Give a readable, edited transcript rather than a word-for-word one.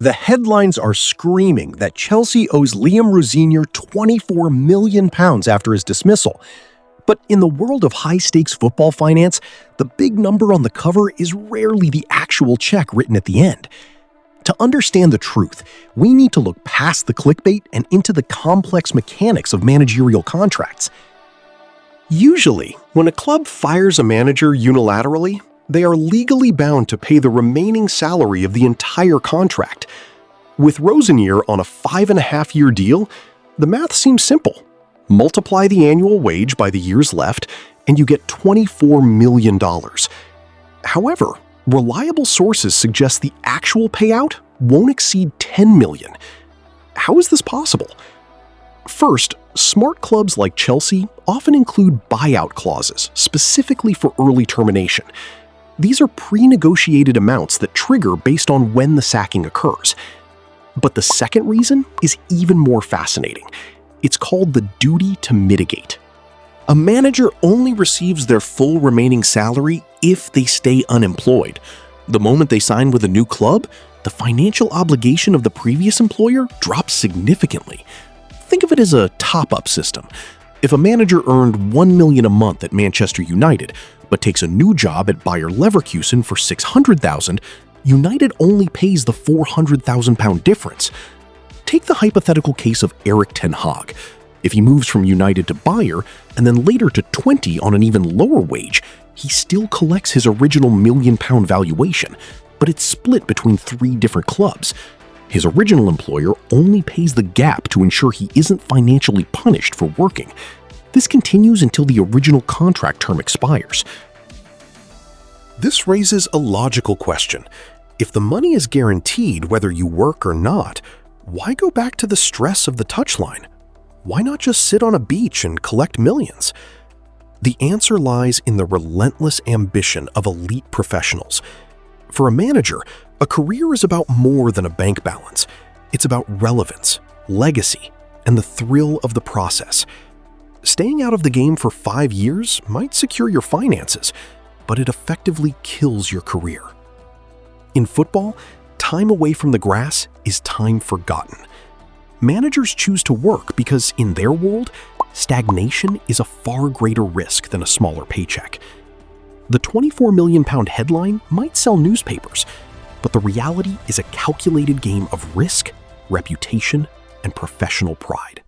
The headlines are screaming that Chelsea owes Liam Rosenior £24 million after his dismissal. But in the world of high-stakes football finance, the big number on the cover is rarely the actual check written at the end. To understand the truth, we need to look past the clickbait and into the complex mechanics of managerial contracts. Usually, when a club fires a manager unilaterally, they are legally bound to pay the remaining salary of the entire contract. With Rosenior on a 5.5-year deal, the math seems simple. Multiply the annual wage by the years left, and you get $24 million. However, reliable sources suggest the actual payout won't exceed $10 million. How is this possible? First, smart clubs like Chelsea often include buyout clauses specifically for early termination. These are pre-negotiated amounts that trigger based on when the sacking occurs. But the second reason is even more fascinating. It's called the duty to mitigate. A manager only receives their full remaining salary if they stay unemployed. The moment they sign with a new club, the financial obligation of the previous employer drops significantly. Think of it as a top-up system. If a manager earned $1 million a month at Manchester United, but takes a new job at Bayer Leverkusen for $600,000, United only pays the £400,000 difference. Take the hypothetical case of Erik ten Hag. If he moves from United to Bayer and then later to 20 on an even lower wage, he still collects his original £1 million valuation, but it's split between 3 different clubs. His original employer only pays the gap to ensure he isn't financially punished for working. This continues until the original contract term expires. This raises a logical question. If the money is guaranteed whether you work or not, why go back to the stress of the touchline? Why not just sit on a beach and collect millions? The answer lies in the relentless ambition of elite professionals. For a manager, a career is about more than a bank balance. It's about relevance, legacy, and the thrill of the process. Staying out of the game for 5 years might secure your finances, but it effectively kills your career. In football, time away from the grass is time forgotten. Managers choose to work because, in their world, stagnation is a far greater risk than a smaller paycheck. The £24 million headline might sell newspapers, but the reality is a calculated game of risk, reputation, and professional pride.